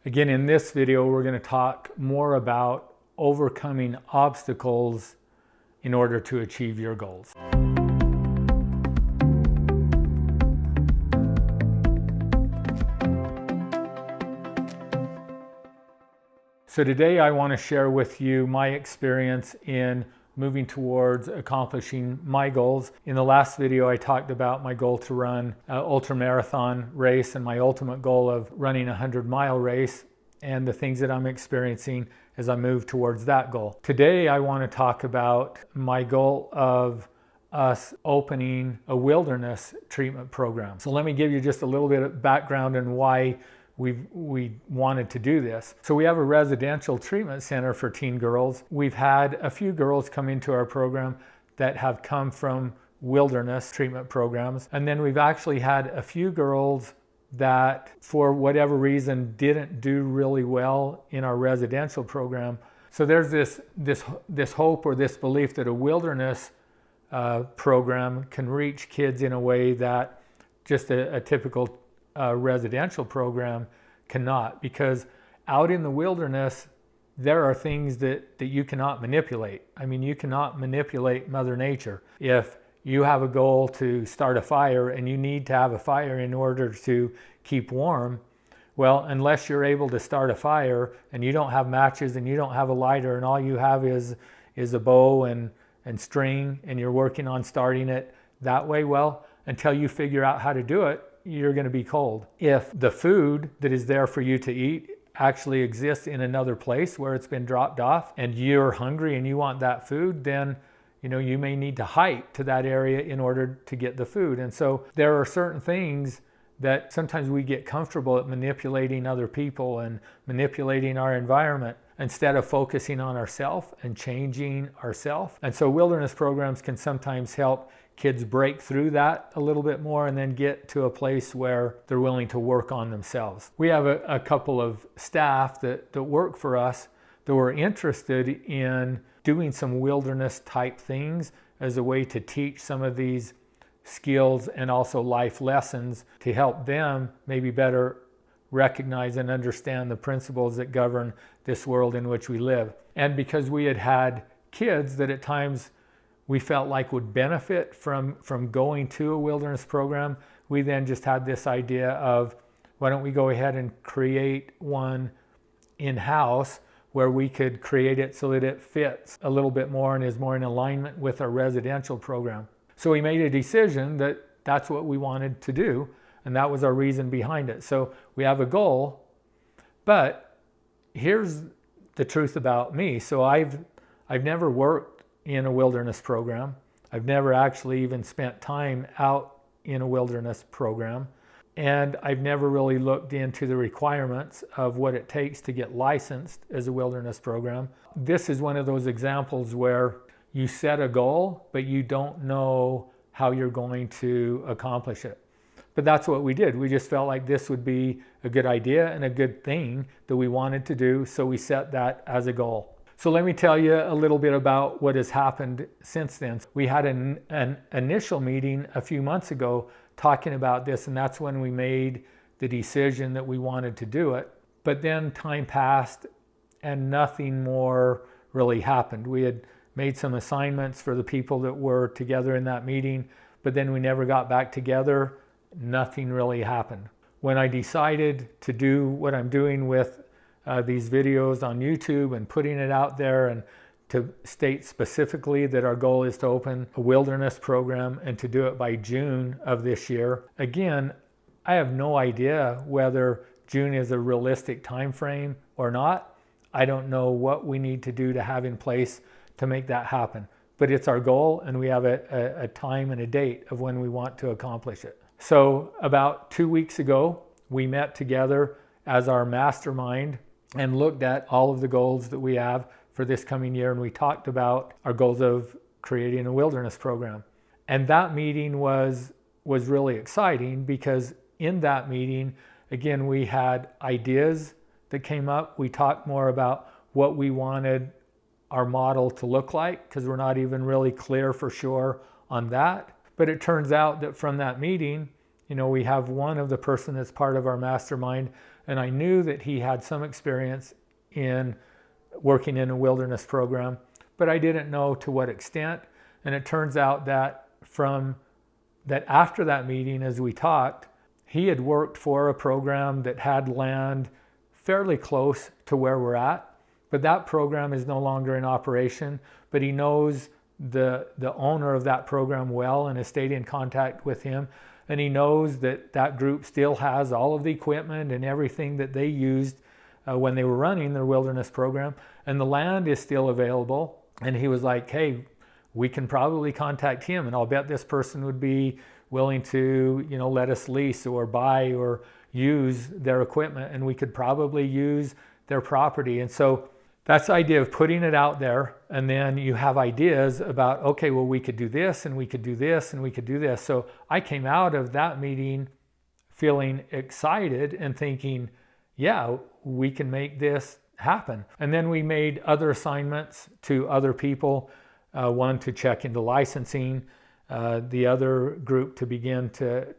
Again, in this video, we're going to talk more about overcoming obstacles in order to achieve your goals. So today I want to share with you my experience in moving towards accomplishing my goals. In the last video, I talked about my goal to run an ultramarathon race and my ultimate goal of running a 100-mile race and the things that I'm experiencing as I move towards that goal. Today, I want to talk about my goal of us opening a wilderness treatment program. So let me give you just a little bit of background on why we wanted to do this. So we have a residential treatment center for teen girls. We've had a few girls come into our program that have come from wilderness treatment programs. And then we've actually had a few girls that for whatever reason didn't do really well in our residential program. So there's this hope or this belief that a wilderness program can reach kids in a way that just a typical residential program cannot, because out in the wilderness there are things that you cannot manipulate. I mean, you cannot manipulate Mother Nature. If you have a goal to start a fire and you need to have a fire in order to keep warm, well, unless you're able to start a fire and you don't have matches and you don't have a lighter and all you have is a bow and string and you're working on starting it that way, well, until you figure out how to do it, you're going to be cold. If the food that is there for you to eat actually exists in another place where it's been dropped off and you're hungry and you want that food, then you may need to hike to that area in order to get the food. And so there are certain things that sometimes we get comfortable at manipulating other people and manipulating our environment instead of focusing on ourselves and changing ourselves. And so wilderness programs can sometimes help kids break through that a little bit more and then get to a place where they're willing to work on themselves. We have a couple of staff that work for us that were interested in doing some wilderness type things as a way to teach some of these skills and also life lessons to help them maybe better recognize and understand the principles that govern this world in which we live. And because we had kids that at times we felt like would benefit from going to a wilderness program, we then just had this idea of, why don't we go ahead and create one in-house where we could create it so that it fits a little bit more and is more in alignment with our residential program. So we made a decision that that's what we wanted to do, and that was our reason behind it. So we have a goal, but here's the truth about me. So I've never worked in a wilderness program. I've never actually even spent time out in a wilderness program. And I've never really looked into the requirements of what it takes to get licensed as a wilderness program. This is one of those examples where you set a goal, but you don't know how you're going to accomplish it. But that's what we did. We just felt like this would be a good idea and a good thing that we wanted to do, so we set that as a goal. So let me tell you a little bit about what has happened since then. We had an initial meeting a few months ago talking about this, and that's when we made the decision that we wanted to do it. But then time passed and nothing more really happened. We had made some assignments for the people that were together in that meeting, but then we never got back together. Nothing really happened. When I decided to do what I'm doing with these videos on YouTube and putting it out there, and to state specifically that our goal is to open a wilderness program and to do it by June of this year. Again, I have no idea whether June is a realistic time frame or not. I don't know what we need to do to have in place to make that happen. But it's our goal, and we have a time and a date of when we want to accomplish it. So about 2 weeks ago, we met together as our mastermind and looked at all of the goals that we have for this coming year, and we talked about our goals of creating a wilderness program. And that meeting was really exciting, because in that meeting, again, we had ideas that came up. We talked more about what we wanted our model to look like, because we're not even really clear for sure on that. But it turns out that from that meeting, we have one of the person that's part of our mastermind and I knew that he had some experience in working in a wilderness program, but I didn't know to what extent. And it turns out that after that meeting, as we talked, he had worked for a program that had land fairly close to where we're at, but that program is no longer in operation. But he knows the owner of that program well and has stayed in contact with him. And he knows that that group still has all of the equipment and everything that they used when they were running their wilderness program. And the land is still available. And he was like, hey, we can probably contact him, and I'll bet this person would be willing to, let us lease or buy or use their equipment, and we could probably use their property. And so that's the idea of putting it out there, and then you have ideas about, okay, well, we could do this, and we could do this, and we could do this. So I came out of that meeting feeling excited and thinking, yeah, we can make this happen. And then we made other assignments to other people, one to check into licensing, the other group to begin to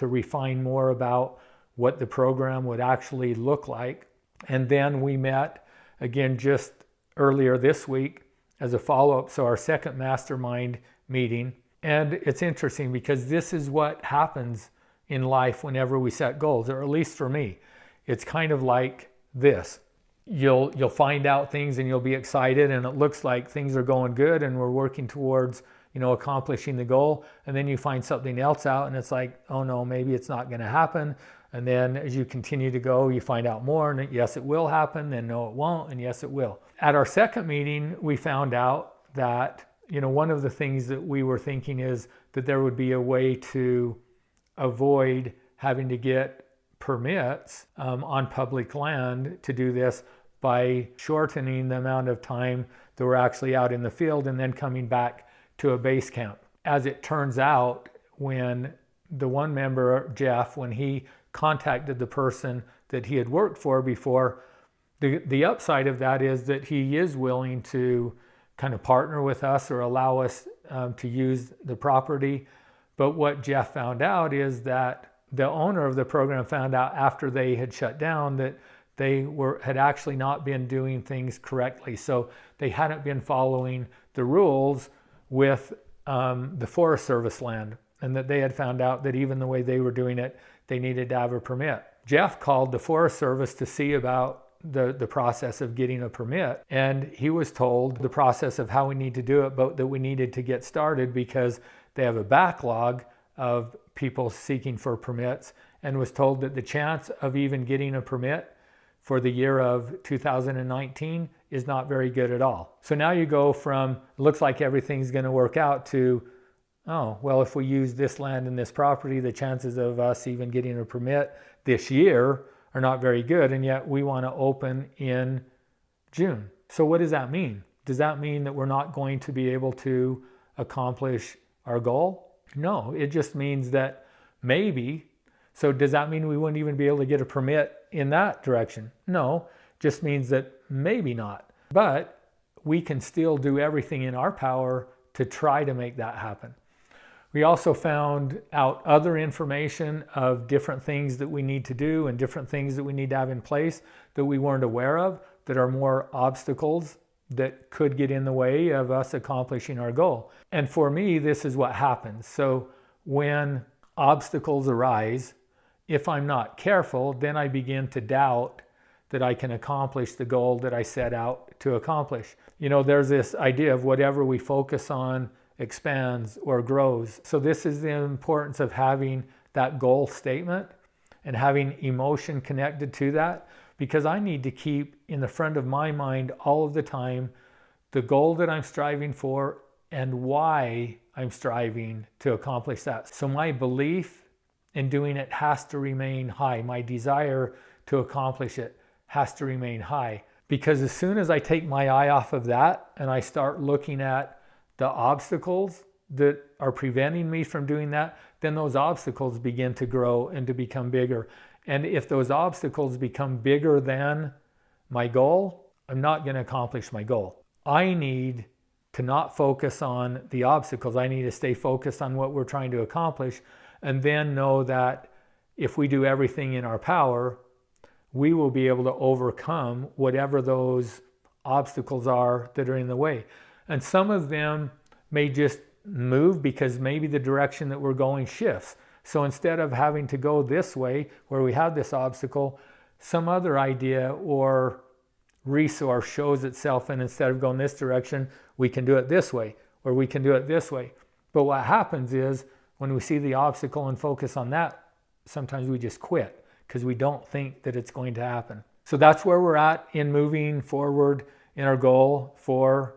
refine more about what the program would actually look like. And then we met again just earlier this week as a follow-up, so our second mastermind meeting. And it's interesting because this is what happens in life whenever we set goals, or at least for me. It's kind of like this. You'll find out things and you'll be excited, and it looks like things are going good and we're working towards accomplishing the goal. And then you find something else out and it's like, oh no, maybe it's not going to happen. And then as you continue to go, you find out more, and yes, it will happen, then no, it won't, and yes, it will. At our second meeting, we found out that one of the things that we were thinking is that there would be a way to avoid having to get permits on public land to do this by shortening the amount of time that we're actually out in the field and then coming back to a base camp. As it turns out, when the one member, Jeff, when he contacted the person that he had worked for before, the upside of that is that he is willing to kind of partner with us or allow us to use the property. But what Jeff found out is that the owner of the program found out after they had shut down that they had actually not been doing things correctly. So they hadn't been following the rules with the Forest Service land, and that they had found out that even the way they were doing it, they needed to have a permit. Jeff called the Forest Service to see about the process of getting a permit, and he was told the process of how we need to do it, but that we needed to get started because they have a backlog of people seeking for permits, and was told that the chance of even getting a permit for the year of 2019 is not very good at all. So now you go from, looks like everything's going to work out, to, oh, well, if we use this land and this property, the chances of us even getting a permit this year are not very good, and yet we want to open in June. So what does that mean? Does that mean that we're not going to be able to accomplish our goal? No, it just means that maybe. So does that mean we wouldn't even be able to get a permit in that direction? No, just means that maybe not. But we can still do everything in our power to try to make that happen. We also found out other information of different things that we need to do and different things that we need to have in place that we weren't aware of, that are more obstacles that could get in the way of us accomplishing our goal. And for me, this is what happens. So when obstacles arise, if I'm not careful, then I begin to doubt that I can accomplish the goal that I set out to accomplish. There's this idea of whatever we focus on expands or grows. So this is the importance of having that goal statement and having emotion connected to that, because I need to keep in the front of my mind all of the time the goal that I'm striving for and why I'm striving to accomplish that. So my belief in doing it has to remain high. My desire to accomplish it has to remain high, because as soon as I take my eye off of that and I start looking at the obstacles that are preventing me from doing that, then those obstacles begin to grow and to become bigger. And if those obstacles become bigger than my goal, I'm not going to accomplish my goal. I need to not focus on the obstacles. I need to stay focused on what we're trying to accomplish, and then know that if we do everything in our power, we will be able to overcome whatever those obstacles are that are in the way. And some of them may just move because maybe the direction that we're going shifts. So instead of having to go this way where we have this obstacle, some other idea or resource shows itself, and instead of going this direction, we can do it this way, or we can do it this way. But what happens is when we see the obstacle and focus on that, sometimes we just quit because we don't think that it's going to happen. So that's where we're at in moving forward in our goal for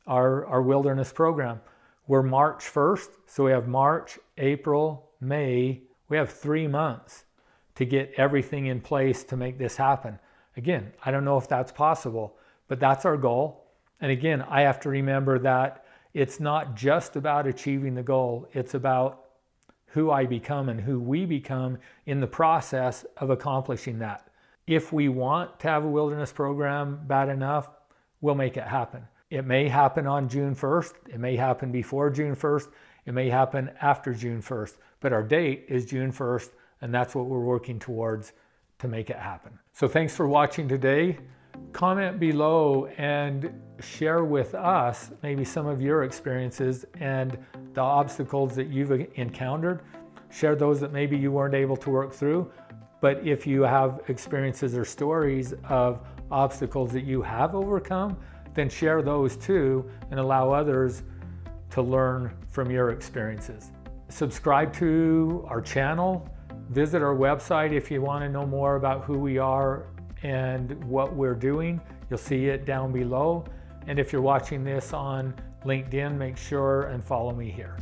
our wilderness program. We're March 1st, so we have March, April, May. We have 3 months to get everything in place to make this happen. Again, I don't know if that's possible, but that's our goal. And again, I have to remember that it's not just about achieving the goal. It's about who I become and who we become in the process of accomplishing that. If we want to have a wilderness program bad enough, we'll make it happen. It may happen on June 1st. It may happen before June 1st. It may happen after June 1st. But our date is June 1st, and that's what we're working towards to make it happen. So thanks for watching today. Comment below and share with us maybe some of your experiences and the obstacles that you've encountered. Share those that maybe you weren't able to work through. But if you have experiences or stories of obstacles that you have overcome, then share those too and allow others to learn from your experiences. Subscribe to our channel. Visit our website if you want to know more about who we are and what we're doing. You'll see it down below. And if you're watching this on LinkedIn, make sure and follow me here.